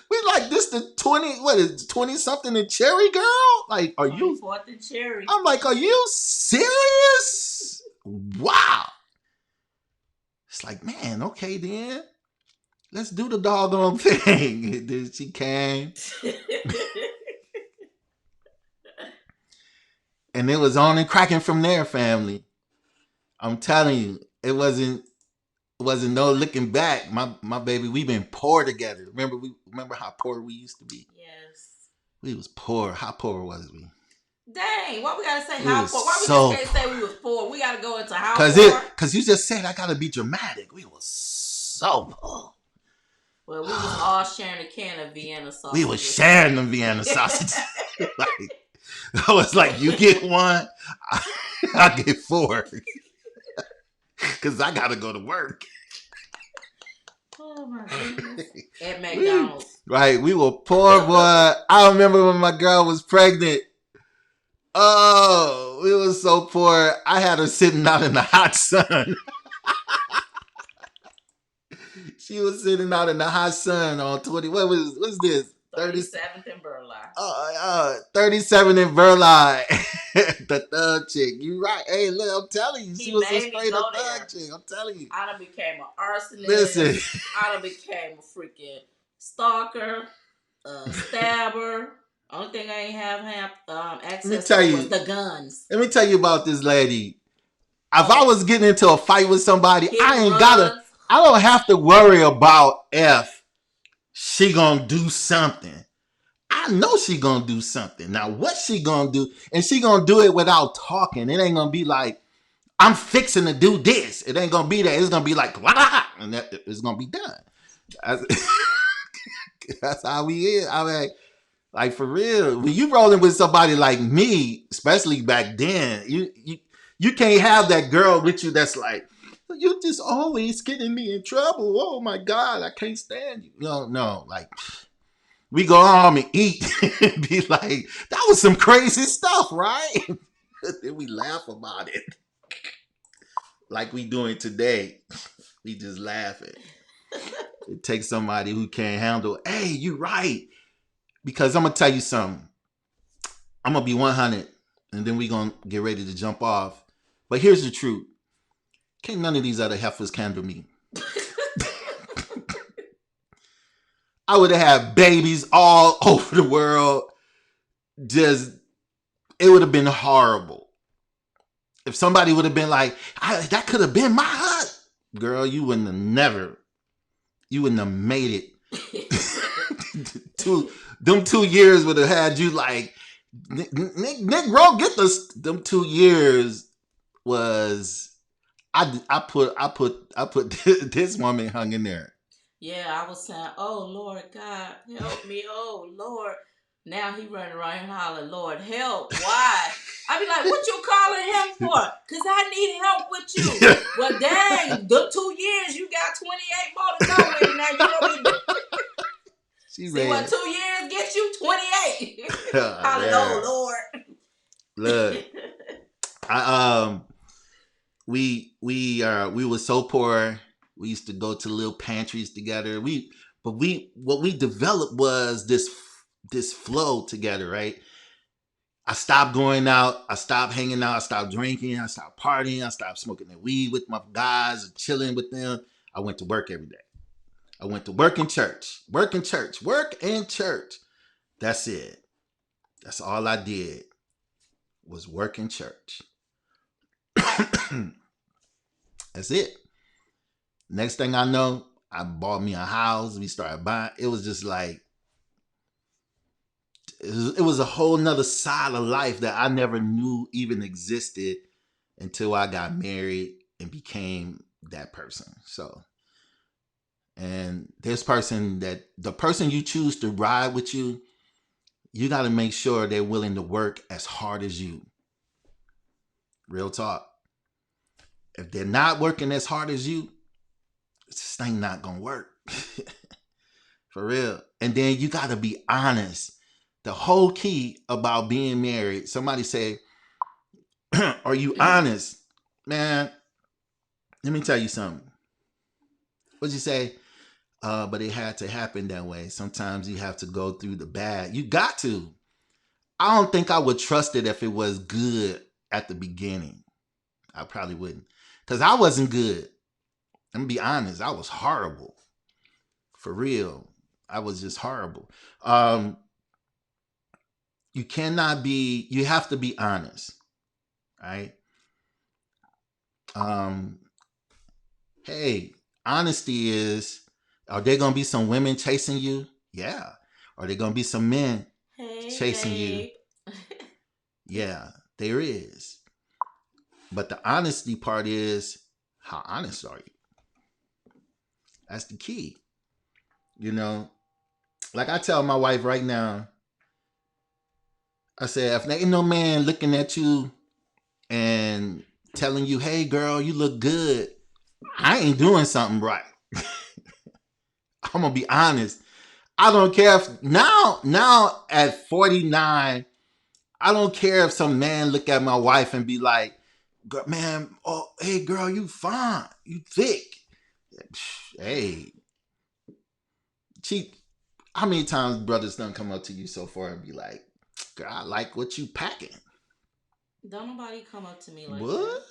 We like this the 20 something the cherry girl? Like, are you? The cherry. I'm like, are you serious? Wow. It's like, man, okay then. Let's do the doggone thing. Then she came. And it was on and cracking from there, family. I'm telling you, it wasn't no looking back. My baby, we've been poor together. Remember how poor we used to be? Yes. We was poor. How poor was we? Dang, why we gotta say It how was poor? Why we so just can't say we was poor? We gotta go into how Cause poor. cause you just said I gotta be dramatic. We was so poor. Well, we was all sharing a can of Vienna sausages. We was sharing them Vienna sausages. Like, I was like, you get one, I get four. Cause I gotta go to work. Oh my goodness. At McDonald's. Right, we were poor, boy. I remember when my girl was pregnant. Oh, we was so poor. I had her sitting out in the hot sun. She was sitting out in the hot sun on 20. What's this? 37th and Burleigh. 37 in Burleigh. The thug chick. You right. Hey, look, I'm telling you. She was a straight up thug chick. I'm telling you. I done became an arsonist. Listen. I done became a freaking stalker, stabber. Only thing I ain't have access to was the guns. Let me tell you about this lady. If I was getting into a fight with somebody, I don't have to worry about if she gonna do something. I know she gonna do something. Now, what she gonna do? And she gonna do it without talking. It ain't gonna be like, I'm fixing to do this. It ain't gonna be that. It's gonna be like, wah, and it's gonna be done. That's how we is. I mean, like for real, when you rolling with somebody like me, especially back then, you can't have that girl with you that's like, you're just always getting me in trouble. Oh my God, I can't stand you. No, like we go home and eat and be like, that was some crazy stuff, right? Then we laugh about it. Like we doing today. We just laughing. It takes somebody who can't handle, hey, you right. Because I'm going to tell you something. I'm going to be 100 and then we going to get ready to jump off. But here's the truth. Can't none of these other heifers handle me. I would have had babies all over the world. It would have been horrible. If somebody would have been like, that could have been my hut. Girl, you wouldn't have made it. Them 2 years would have had you like, Nick, bro, get this. Them 2 years was, I put this woman hung in there. Yeah, I was saying, oh Lord God, help me, oh Lord. Now he running around and hollering, Lord, help. Why? I be like, what you calling him for? Because I need help with you. Well, dang, the 2 years, you got 28 more to go with. Now you gonna be... See what 2 years get you? 28. Hollering, oh Lord. Look, we were so poor. We used to go to little pantries together. What we developed was this flow together, right? I stopped going out. I stopped hanging out. I stopped drinking. I stopped partying. I stopped smoking the weed with my guys and chilling with them. I went to work every day. I went to work in church. Work in church. That's it. That's all I did was work in church. That's it. Next thing I know, I bought me a house. We started buying. It was just like, it was a whole nother side of life that I never knew even existed until I got married and became that person. So, and the person you choose to ride with you, you got to make sure they're willing to work as hard as you. Real talk. If they're not working as hard as you, this thing not gonna work. For real. And then you gotta be honest. The whole key about being married, somebody say, are you honest? Man, let me tell you something. What'd you say? But it had to happen that way. Sometimes you have to go through the bad. You got to. I don't think I would trust it if it was good at the beginning. I probably wouldn't. Because I wasn't good. Let me be honest. I was horrible. For real. I was just horrible. You have to be honest. Right? Hey, honesty is, are there going to be some women chasing you? Yeah. Are there going to be some men chasing you? Yeah, there is. But the honesty part is, how honest are you? That's the key. You know, like I tell my wife right now, I said, if there ain't no man looking at you and telling you, hey girl, you look good, I ain't doing something right. I'm gonna be honest. I don't care if now at 49, I don't care if some man look at my wife and be like, man, oh hey girl, you fine, you thick. Hey, she how many times brothers done come up to you so far and be like, girl, I like what you packing. Don't nobody come up to me like What? that.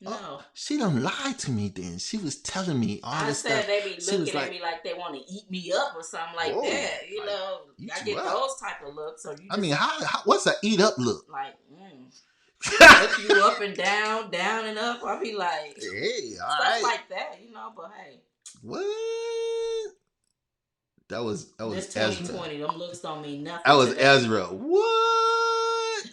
Oh, No. she done lied to me then. She was telling me all I this said stuff. they be She was looking at like, me like they want to eat me up or something like whoa, that. You like, know, eat I you get up. those type of looks. So you I just mean, how what's a eat up look? like, look you up and down, down and up. I be like, Hey, all stuff right. like that, you know. But hey, What? That was this Ezra. 2020, them looks don't mean nothing That was today. Ezra. What?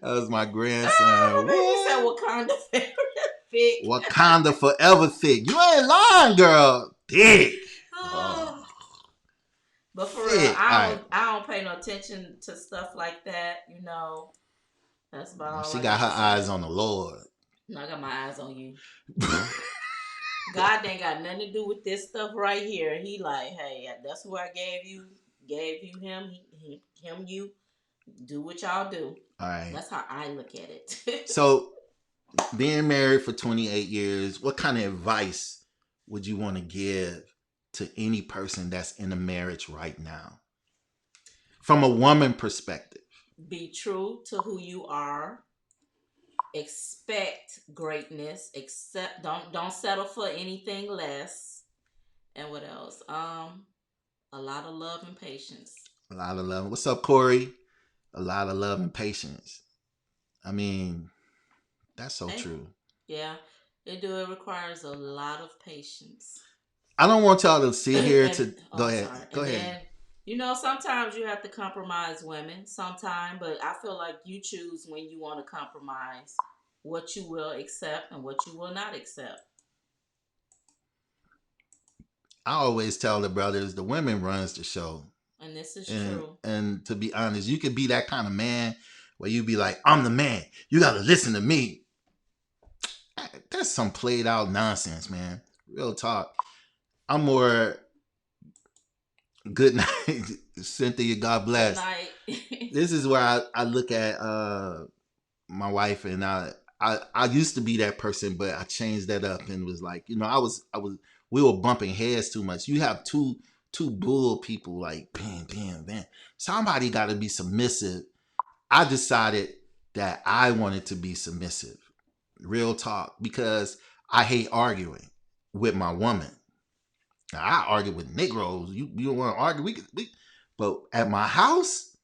That was my grandson. Baby said What? Wakanda thick. Wakanda forever thick. You ain't lying, girl. Thick. Oh, But for real, thick. All right. I don't pay no attention to stuff like that. You know, that's about all She I got got her to say. eyes on the Lord. No, I got my eyes on you. God ain't got nothing to do with this stuff right here. He like, hey, that's who I gave you him, him, you. Do what y'all do. All right. That's how I look at it. So, being married for 28 years, what kind of advice would you want to give to any person that's in a marriage right now? From a woman perspective. Be true to who you are. Expect greatness. Accept don't settle for anything less. And what else? A lot of love and patience. A lot of love. What's up, Corey? A lot of love and patience. I mean, that's so true. Yeah, it requires a lot of patience. I don't want y'all to sit here to go ahead. Sorry. Go ahead. Then, you know, sometimes you have to compromise women. Sometimes, but I feel like you choose when you want to compromise what you will accept and what you will not accept. I always tell the brothers, the women runs the show. And this is true. And to be honest, you could be that kind of man where you be like, I'm the man. You got to listen to me. That's some played out nonsense, man. Real talk. I'm more good night, Cynthia. God bless. Good night. This is where I look at my wife, and I used to be that person, but I changed that up and was like, you know, I was we were bumping heads too much. You have two bull people like bam, bam, bam. Somebody got to be submissive. I decided that I wanted to be submissive. Real talk, because I hate arguing with my woman. Now, I argue with Negroes. You don't want to argue? But at my house,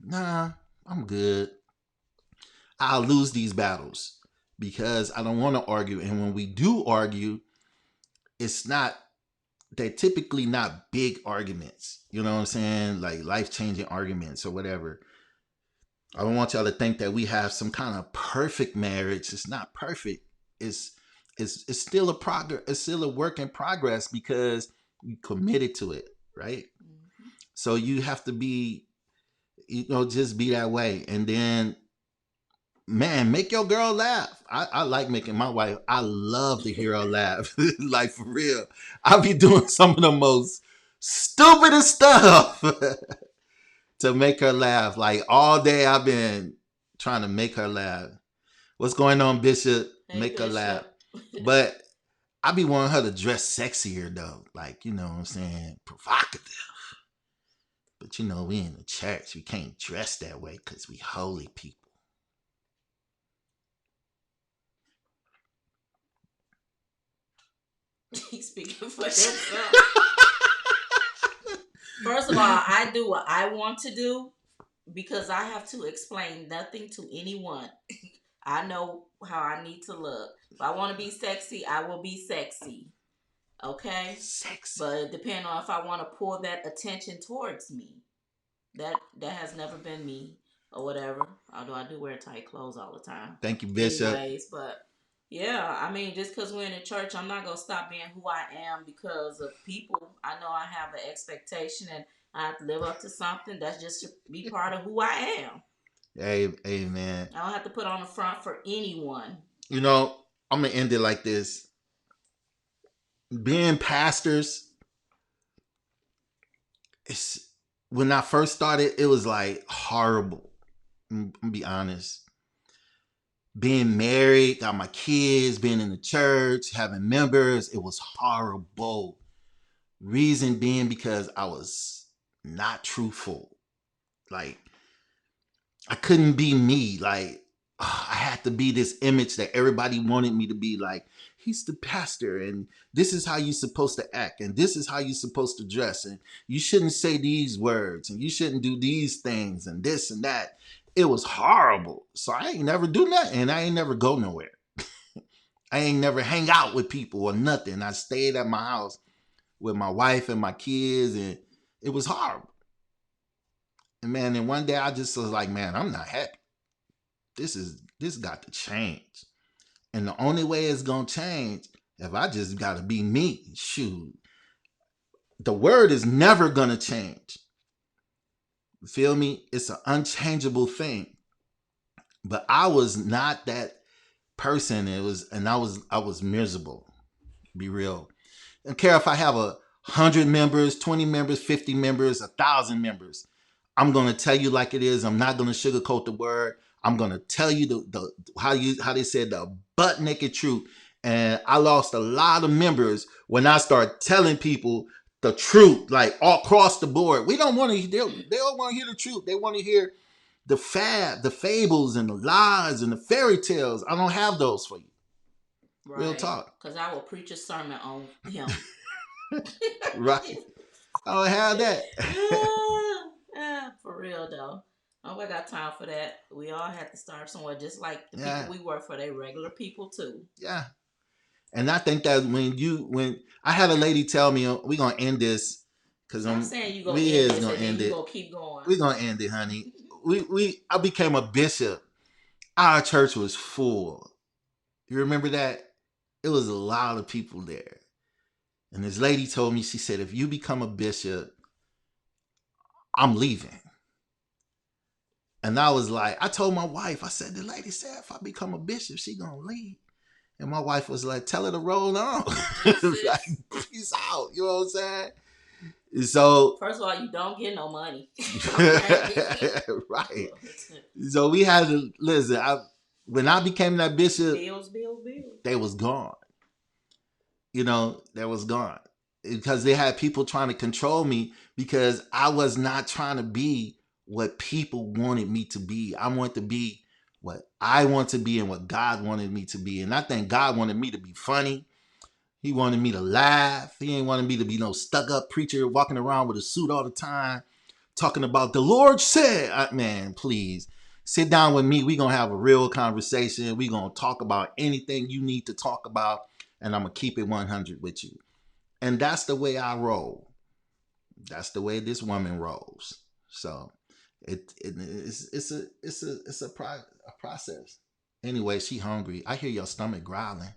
nah, I'm good. I'll lose these battles because I don't want to argue. And when we do argue, they're typically not big arguments. You know what I'm saying? Like life-changing arguments or whatever. I don't want y'all to think that we have some kind of perfect marriage. It's not perfect. It's still a progress. It's still a work in progress because you committed to it, right? Mm-hmm. So you have to be, just be that way. And then, man, make your girl laugh. I like making my wife. I love to hear her laugh. Like for real. I'll be doing some of the most stupidest stuff to make her laugh. Like all day I've been trying to make her laugh. What's going on, Bishop? Hey, make Bishop. her laugh. But I be wanting her to dress sexier though. Like, you know what I'm saying? Provocative. But we in the church. We can't dress that way because we holy people. He's speaking for himself. First of all, I do what I want to do because I have to explain nothing to anyone. I know how I need to look. If I want to be sexy, I will be sexy. Okay? Sexy. But it depends on if I want to pull that attention towards me. That has never been me or whatever. Although I do wear tight clothes all the time. Thank you, Bishop. Anyways, but yeah, I mean, just because we're in the church, I'm not gonna stop being who I am because of people. I know I have an expectation and I have to live up to something. That's just to be part of who I am. Amen. I don't have to put on the front for anyone. You know, I'm gonna end it like this. Being pastors, it's when I first started, it was like horrible. I'm gonna be honest. Being married, got my kids, being in the church, having members, it was horrible. Reason being because I was not truthful. Like, I couldn't be me. Like, I had to be this image that everybody wanted me to be. Like, he's the pastor, and this is how you're supposed to act, and this is how you're supposed to dress, and you shouldn't say these words, and you shouldn't do these things, and this and that. It was horrible. So I ain't never do nothing, and I ain't never go nowhere. I ain't never hang out with people or nothing. I stayed at my house with my wife and my kids, and it was horrible. And man, and one day I just was like, man, I'm not happy. This got to change. And the only way it's gonna change if I just gotta be me. Shoot. The word is never gonna change. You feel me? It's an unchangeable thing. But I was not that person. I was miserable. Be real. I don't care if I have 100 members, 20 members, 50 members, 1,000 members. I'm gonna tell you like it is. I'm not gonna sugarcoat the word. I'm gonna tell you the how they said the butt naked truth. And I lost a lot of members when I started telling people the truth, like all across the board. We don't want to. They don't want to hear the truth. They want to hear the fables, and the lies, and the fairy tales. I don't have those for you. Right. Real talk. Because I will preach a sermon on him. Right. I don't have that. For real though. I got time for that. We all have to start somewhere, just like the people we work for. They regular people too. Yeah. And I think that when I had a lady tell me we're gonna end this because I'm saying you gonna end it. You gonna keep going. We're gonna end it, honey. I became a bishop. Our church was full. You remember that? It was a lot of people there. And this lady told me, she said, if you become a bishop, I'm leaving. And I was like, I told my wife, I said, the lady said if I become a bishop, she gonna leave. And my wife was like, tell her to roll on. Like, peace out. You know what I'm saying? So first of all, you don't get no money. Right. So we had to listen. When I became that bishop, bills. They was gone. You know, they was gone. Because they had people trying to control me because I was not trying to be what people wanted me to be. I want to be what I want to be and what God wanted me to be. And I think God wanted me to be funny. He wanted me to laugh. He ain't wanted me to be no stuck up preacher walking around with a suit all the time, talking about the Lord said. Man, please sit down with me. We're going to have a real conversation. We're going to talk about anything you need to talk about. And I'm going to keep it 100 with you. And that's the way I roll. That's the way this woman rolls. So it's a process. Anyway, she hungry. I hear your stomach growling.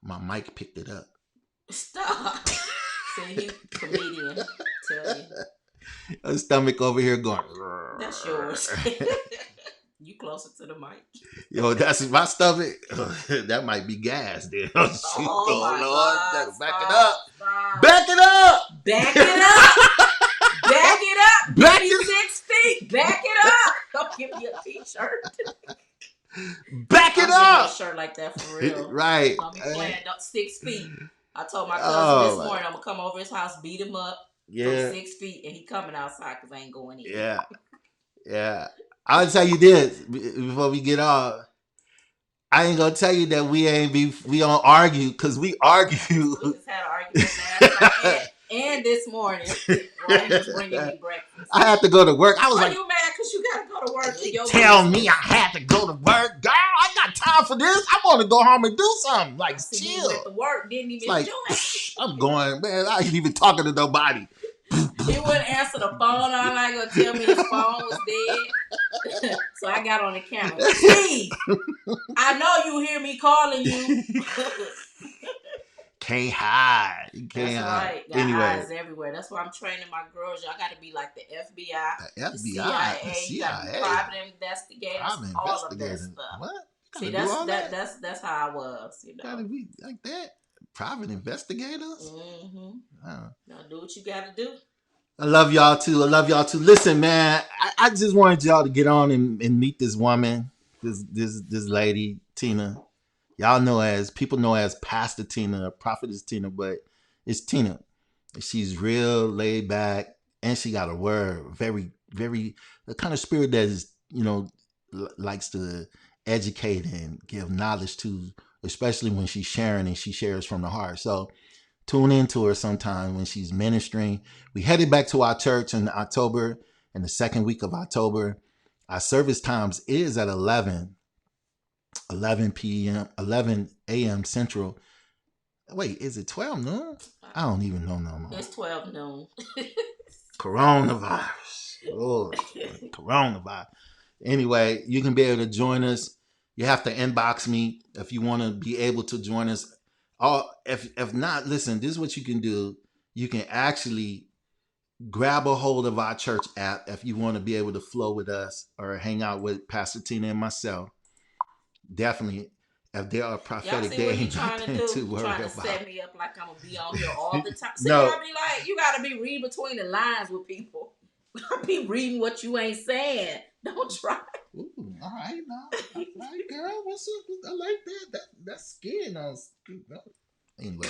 My mic picked it up. Stop. See, he's a comedian. Tell you. Her stomach over here going. That's yours. You closer to the mic. Yo, that's my stomach. That might be gas there. Oh, shoot. Oh Lord. God, back it up. Stop. Back it up. Back it up. Back it up. Back it 6 feet. Back it up. Don't give me a t-shirt. Back it up. A shirt like that for real. Right. I'm playing 6 feet. I told my cousin this morning I'm gonna come over his house, beat him up from 6 feet, and he coming outside because I ain't going in. Yeah. I'll tell you this before we get off. I ain't gonna tell you that we don't argue because we argue. We just had an argument last night and this morning while he was bringing me breakfast. I had to go to work. I was like, you mad because you gotta go to work? Tell me I had to go to work, girl. I got time for this. I want to go home and do something. Like, chill. You went to work, didn't even join. I'm going, man. I ain't even talking to nobody. He wouldn't answer the phone. All I gonna tell me his phone was dead. So I got on the camera. Steve, I know you hear me calling you. Can't hide. You can't That's hide. right. Got Anyway, eyes everywhere. That's why I'm training my girls. Y'all got to be like the FBI, the the FBI, CIA. the You got to be CIA, private investigators. private All of that investigators. stuff. What? You See, gotta do all that? that's how I was. You Gotta know. be like that. Private investigators. Mm-hmm. Oh. Now do what you got to do. I love y'all too. Listen, man, I just wanted y'all to get on and meet this woman, this lady, Tina. Y'all know as people know as Pastor Tina, Prophetess Tina, but it's Tina. She's real laid back, and she got a word. Very, very the kind of spirit that is, likes to educate and give knowledge to, especially when she's sharing and she shares from the heart. So tune into her sometime when she's ministering. We headed back to our church in October, in the second week of October. Our service times is at 11 p.m., 11 a.m. Central. Wait, is it 12 noon? I don't even know no more. It's 12 noon. Coronavirus. Lord, coronavirus. Anyway, you can be able to join us. You have to inbox me if you want to be able to join us. If not, listen, this is what you can do. You can actually grab a hold of our church app if you want to be able to flow with us or hang out with Pastor Tina and myself. Definitely, if there are prophetic, y'all see what there you ain't trying to nothing do? to worry Trying to about. set me up like I'm gonna be on here all the time. See, No. I be like, you gotta be reading between the lines with people. I be reading what you ain't saying. Don't try. Ooh, all right, now, all right, girl. What's up? I like that. That's skin on. Anyway,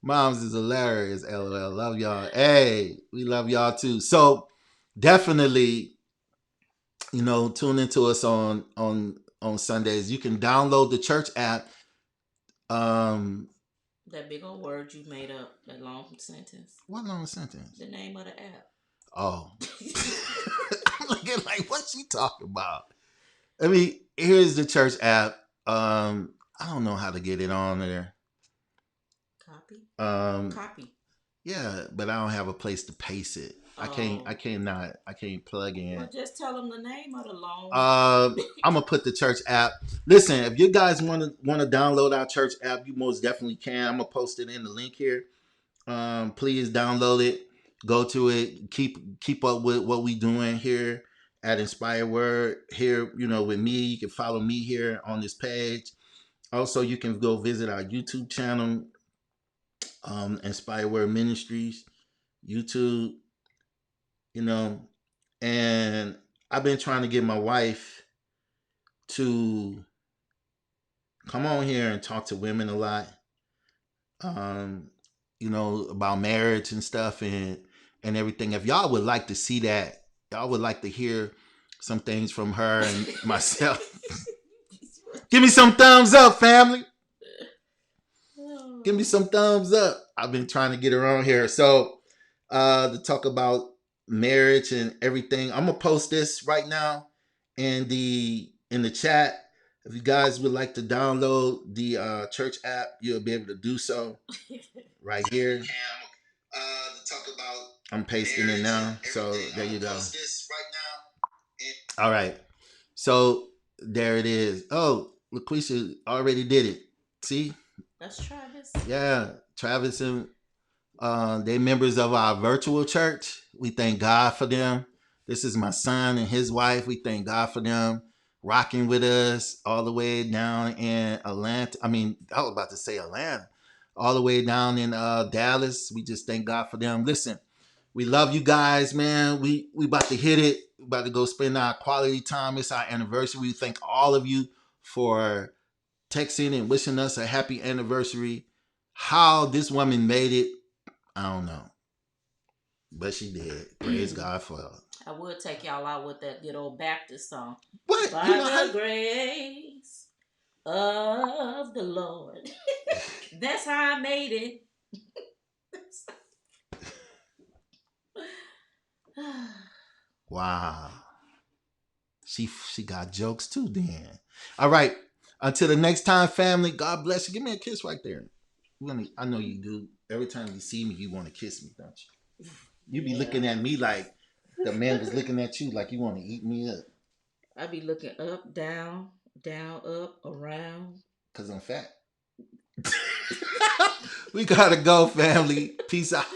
moms is hilarious. LOL. Love y'all. Hey, we love y'all too. So definitely, tune into us on Sundays. You can download the church app. That big old word you made up, that long sentence. What long sentence? The name of the app. Oh. I'm looking like, what's she talking about? I mean, here's the church app. I don't know how to get it on there. Copy. Yeah, but I don't have a place to paste it. I can't plug in. Well, just tell them the name of the long. I'm gonna put the church app. Listen, if you guys want to download our church app, you most definitely can. I'm gonna post it in the link here. Please download it. Go to it. Keep up with what we doing here at Inspire Word. Here, with me, you can follow me here on this page. Also, you can go visit our YouTube channel, Inspire Word Ministries, YouTube. And I've been trying to get my wife to come on here and talk to women a lot. About marriage and stuff and everything. If y'all would like to see that, y'all would like to hear some things from her and myself. Give me some thumbs up, family. Give me some thumbs up. I've been trying to get her on here. So to talk about marriage and everything. I'm gonna post this right now in the chat. If you guys would like to download the church app, you'll be able to do so right here. I'm pasting it now. So there you go. All right. So there it is. Oh, LaQuisha already did it. See? That's Travis. Yeah. Travis and they members of our virtual church. We thank God for them. This is my son and his wife. We thank God for them rocking with us all the way down in Atlanta. I mean, I was about to say Atlanta. All the way down in Dallas. We just thank God for them. Listen, we love you guys, man. We about to hit it. We about to go spend our quality time. It's our anniversary. We thank all of you for texting and wishing us a happy anniversary. How this woman made it, I don't know. But she did. Praise God for her. I would take y'all out with that good old Baptist song. What? By the grace of the Lord. That's how I made it. Wow. She got jokes too then. All right. Until the next time, family, God bless you. Give me a kiss right there. I know you do. every time you see me, you want to kiss me, don't you? You be Yeah. looking at me like the man was looking at you like you want to eat me up. I be looking up, down, down, up, around. Because I'm fat. We gotta go, family. Peace out.